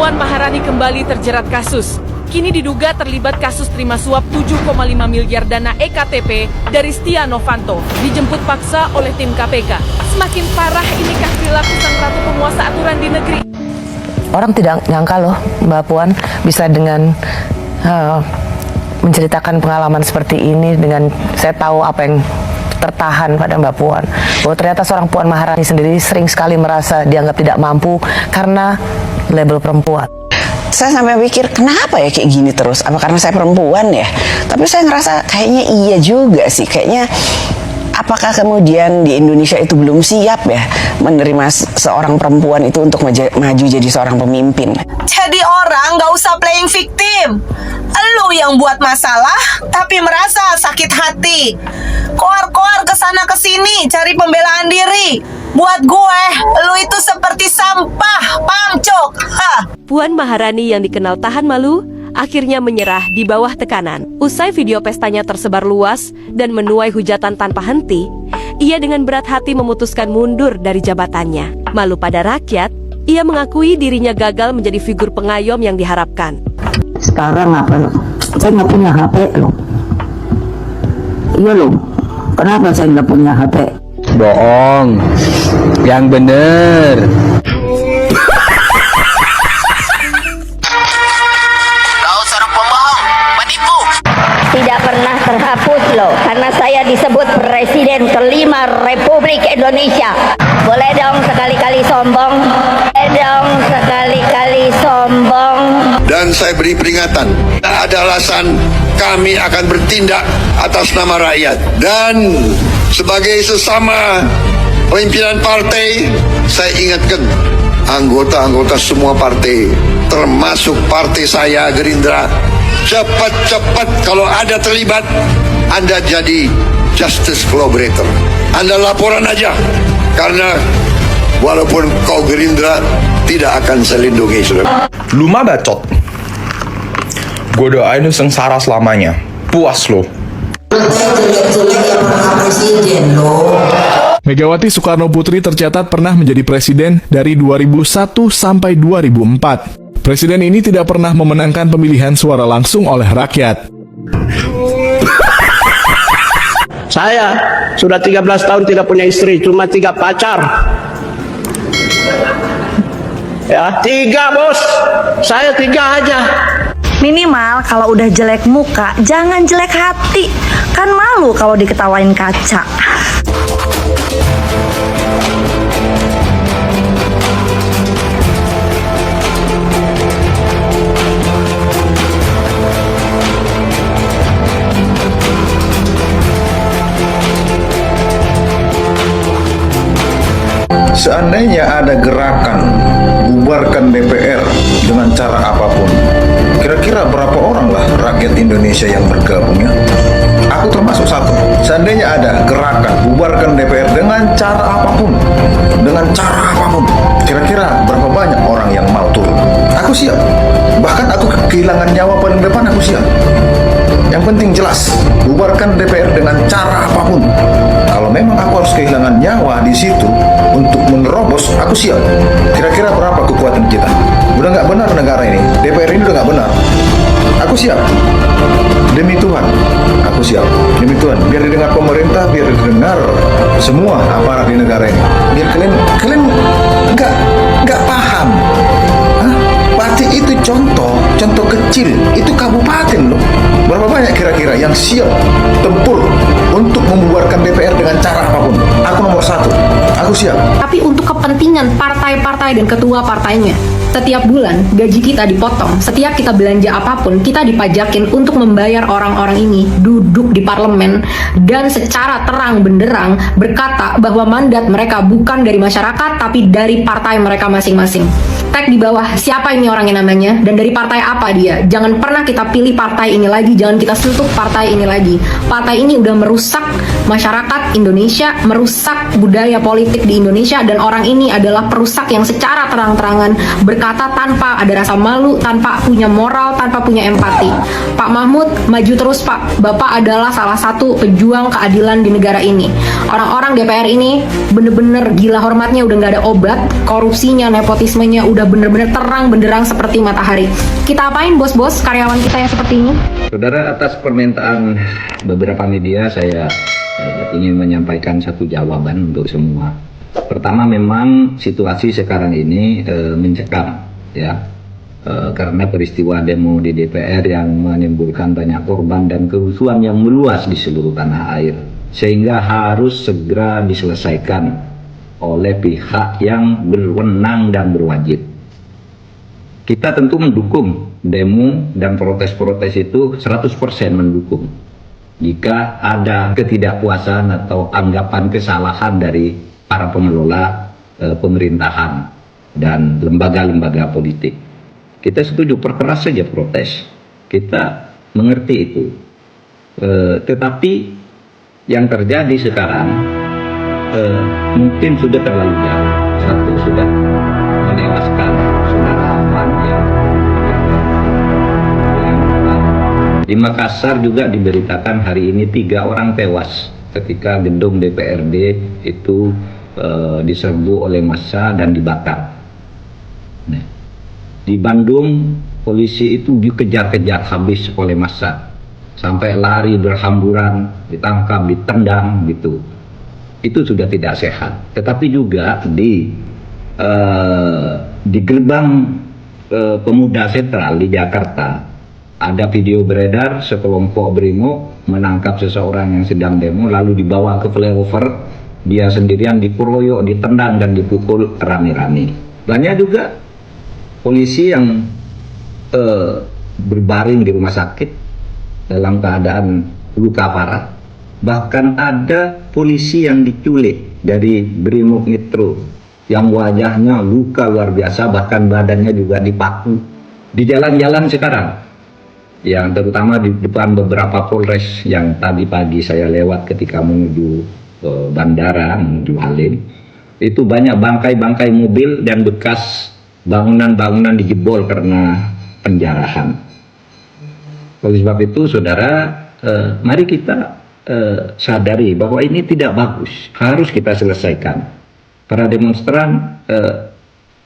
Puan Maharani kembali terjerat kasus. Kini diduga terlibat kasus terima suap 7,5 miliar dana EKTP dari Setia Novanto. Dijemput paksa oleh tim KPK. Semakin parah inikah perilaku sang ratu penguasa aturan di negeri? Orang tidak nyangka loh Mbak Puan bisa dengan menceritakan pengalaman seperti ini, dengan saya tahu apa yang tertahan pada Mbak Puan, bahwa ternyata seorang Puan Maharani sendiri sering sekali merasa dianggap tidak mampu karena label perempuan. Saya sampai pikir, kenapa ya kayak gini terus? Apa karena saya perempuan ya? Tapi saya ngerasa kayaknya iya juga sih. Kayaknya apakah kemudian di Indonesia itu belum siap ya menerima seorang perempuan itu untuk maju jadi seorang pemimpin? Jadi orang nggak usah playing victim. Lu yang buat masalah tapi merasa sakit hati. Koar-koar kesana kesini cari pembelaan diri. Buat gue, lu itu seperti sampah, pamcok. Puan Maharani yang dikenal tahan malu, akhirnya menyerah di bawah tekanan. Usai video pestanya tersebar luas dan menuai hujatan tanpa henti, ia dengan berat hati memutuskan mundur dari jabatannya. Malu pada rakyat, ia mengakui dirinya gagal menjadi figur pengayom yang diharapkan. Sekarang apa? Saya nggak punya HP loh. Iya loh. Kenapa saya nggak punya HP? Bohong, yang bener. Kau seorang pembohong, penipu. Tidak pernah terhapus loh, karena saya disebut Presiden kelima Republik Indonesia. Boleh dong sekali-kali sombong. Boleh dong sekali-kali sombong. Dan saya beri peringatan, tak ada alasan kami akan bertindak atas nama rakyat. Dan sebagai sesama pimpinan partai, saya ingatkan anggota-anggota semua partai, termasuk partai saya Gerindra, cepat-cepat kalau ada terlibat, Anda jadi justice collaborator. Anda laporan aja, karena walaupun kau Gerindra, tidak akan saya lindungi, saudara. Lu mah bacot. Gue doain lu sengsara selamanya. Puas lo. Megawati Soekarno Putri tercatat pernah menjadi presiden dari 2001 sampai 2004. Presiden ini tidak pernah memenangkan pemilihan suara langsung oleh rakyat. Saya sudah 13 tahun tidak punya istri, cuma 3 pacar. Ya, 3 bos. Saya 3 aja. Minimal kalau udah jelek muka, jangan jelek hati. Kan malu kalau diketawain kaca. Seandainya ada gerakan bubarkan DPR dengan cara apapun, kira-kira berapa orang lah rakyat Indonesia yang bergabung ya? Aku termasuk satu. Seandainya ada gerakan bubarkan DPR dengan cara apapun, kira-kira berapa banyak orang yang mau turun? Aku siap. Bahkan aku kehilangan nyawa paling depan, aku siap. Yang penting jelas, bubarkan DPR dengan cara apapun. Kalau memang aku harus kehilangan nyawa di situ untuk menerobos, aku siap. Kira-kira berapa kekuatan kita? Udah nggak benar negara ini. DPR ini udah nggak benar. Aku siap. Demi Tuhan, aku siap. Demi Tuhan, biar didengar pemerintah, biar didengar semua aparat di negara ini. Biar kalian nggak paham. Pati itu contoh kecil, itu kabupaten loh. Berapa banyak kira-kira yang siap tempur untuk membubarkan DPR dengan cara apapun? Aku nomor 1, aku siap. Tapi untuk kepentingan partai-partai dan ketua partainya, setiap bulan gaji kita dipotong, setiap kita belanja apapun, kita dipajakin untuk membayar orang-orang ini duduk di parlemen dan secara terang benderang berkata bahwa mandat mereka bukan dari masyarakat tapi dari partai mereka masing-masing. Tag di bawah siapa ini orangnya namanya dan dari partai apa dia. Jangan pernah kita pilih partai ini lagi, jangan kita sentuh partai ini lagi. Partai ini udah merusak masyarakat Indonesia, merusak budaya politik di Indonesia, dan orang ini adalah perusak yang secara terang-terangan berkata tanpa ada rasa malu, tanpa punya moral, tanpa punya empati. Pak Mahmud, maju terus Pak. Bapak adalah salah satu pejuang keadilan di negara ini. Orang-orang DPR ini bener-bener gila hormatnya, udah nggak ada obat, korupsinya, nepotismenya udah bener-bener terang benderang seperti matahari. Kita apain bos-bos karyawan kita yang seperti ini? Saudara, atas permintaan beberapa media saya ingin menyampaikan satu jawaban untuk semua. Pertama, memang situasi sekarang ini mencekam, ya, karena peristiwa demo di DPR yang menimbulkan banyak korban dan kerusuhan yang meluas di seluruh tanah air, sehingga harus segera diselesaikan oleh pihak yang berwenang dan berwajib. Kita tentu mendukung demo dan protes-protes itu 100% mendukung. Jika ada ketidakpuasan atau anggapan kesalahan dari para pengelola pemerintahan dan lembaga-lembaga politik, kita setuju, perkeras saja protes. Kita mengerti itu. Tetapi yang terjadi sekarang mungkin sudah terlalu jauh. Satu, sudah menewaskan saudara Afan yang di Makassar juga diberitakan hari ini 3 orang tewas ketika gedung DPRD itu diserbu oleh massa dan dibakar. Nah, di Bandung polisi itu dikejar-kejar habis oleh massa sampai lari berhamburan, ditangkap, ditendang gitu. Itu sudah tidak sehat. Tetapi juga di gerbang Pemuda Sentral di Jakarta ada video beredar sekelompok brimob menangkap seseorang yang sedang demo lalu dibawa ke flyover, dia sendirian dikeroyok, ditendang dan dipukul rame-rame. Banyak juga polisi yang berbaring di rumah sakit dalam keadaan luka parah. Bahkan ada polisi yang diculik dari Brimob Nitro yang wajahnya luka luar biasa, bahkan badannya juga dipaku. Di jalan-jalan sekarang, yang terutama di depan beberapa polres yang tadi pagi saya lewat ketika menuju bandara, menuju Halim, itu banyak bangkai-bangkai mobil dan bekas bangunan-bangunan dijebol karena penjarahan. Oleh sebab itu, saudara, mari kita sadari bahwa ini tidak bagus, harus kita selesaikan. Para demonstran,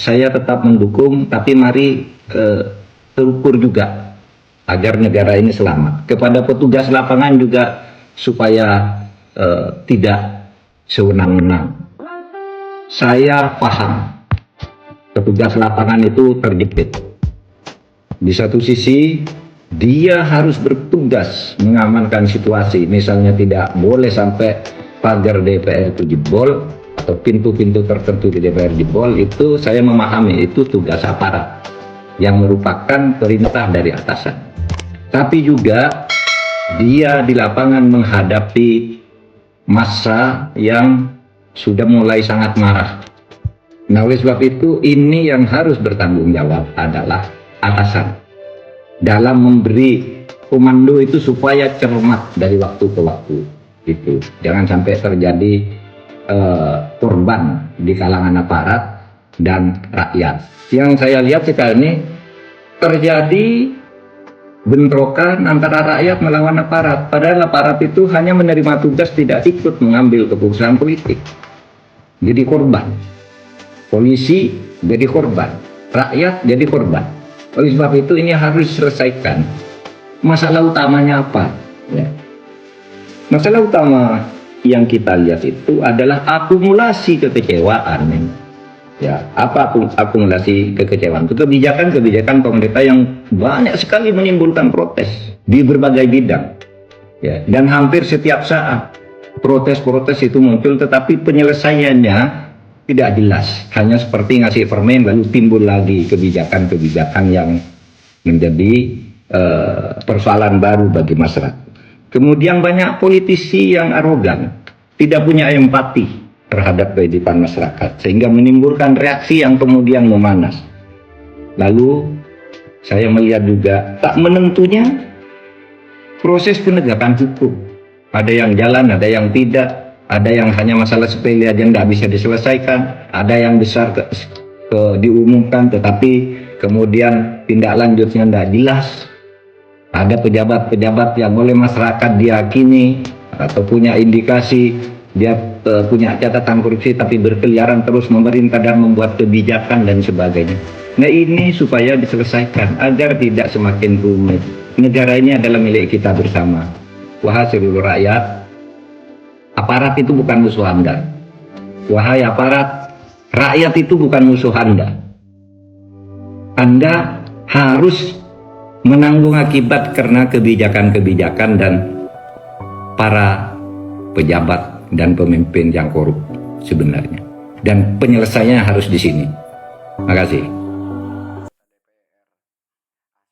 saya tetap mendukung, tapi mari terukur juga agar negara ini selamat. Kepada petugas lapangan juga supaya tidak sewenang-wenang. Saya paham petugas lapangan itu terjepit. Di satu sisi dia harus bertugas mengamankan situasi, misalnya tidak boleh sampai pagar DPR itu jebol atau pintu-pintu tertentu di DPR jebol. Itu saya memahami, itu tugas aparat yang merupakan perintah dari atasan. Tapi juga dia di lapangan menghadapi massa yang sudah mulai sangat marah. Nah, oleh sebab itu ini yang harus bertanggung jawab adalah atasan dalam memberi komando itu supaya cermat dari waktu ke waktu. Gitu. Jangan sampai terjadi korban di kalangan aparat dan rakyat. Yang saya lihat sekarang ini terjadi bentrokan antara rakyat melawan aparat, padahal aparat itu hanya menerima tugas, tidak ikut mengambil keputusan politik. Jadi korban, polisi jadi korban, rakyat jadi korban. Oleh sebab itu ini harus diselesaikan. Masalah utamanya apa? Ya. Masalah utama yang kita lihat itu adalah akumulasi kekecewaan. Ya, apa akumulasi kekecewaan? Itu kebijakan-kebijakan pemerintah yang banyak sekali menimbulkan protes di berbagai bidang. Ya, dan hampir setiap saat protes-protes itu muncul, tetapi penyelesaiannya tidak jelas. Hanya seperti ngasih permen lalu timbul lagi kebijakan-kebijakan yang menjadi persoalan baru bagi masyarakat. Kemudian banyak politisi yang arogan, tidak punya empati terhadap kehidupan masyarakat, sehingga menimbulkan reaksi yang kemudian memanas. Lalu saya melihat juga tak menentunya proses penegakan hukum. Ada yang jalan, ada yang tidak, ada yang hanya masalah sepele aja nggak bisa diselesaikan, ada yang besar diumumkan tetapi kemudian tindak lanjutnya nggak jelas. Ada pejabat-pejabat yang oleh masyarakat diyakini atau punya indikasi dia punya catatan korupsi tapi berkeliaran terus memerintah dan membuat kebijakan dan sebagainya. Nah, ini supaya diselesaikan agar tidak semakin rumit. Negara ini adalah milik kita bersama. Wahai seluruh rakyat, aparat itu bukan musuh Anda. Wahai aparat, rakyat itu bukan musuh Anda. Anda harus menanggung akibat karena kebijakan-kebijakan dan para pejabat dan pemimpin yang korup sebenarnya. Dan penyelesaiannya harus di sini. Terima kasih.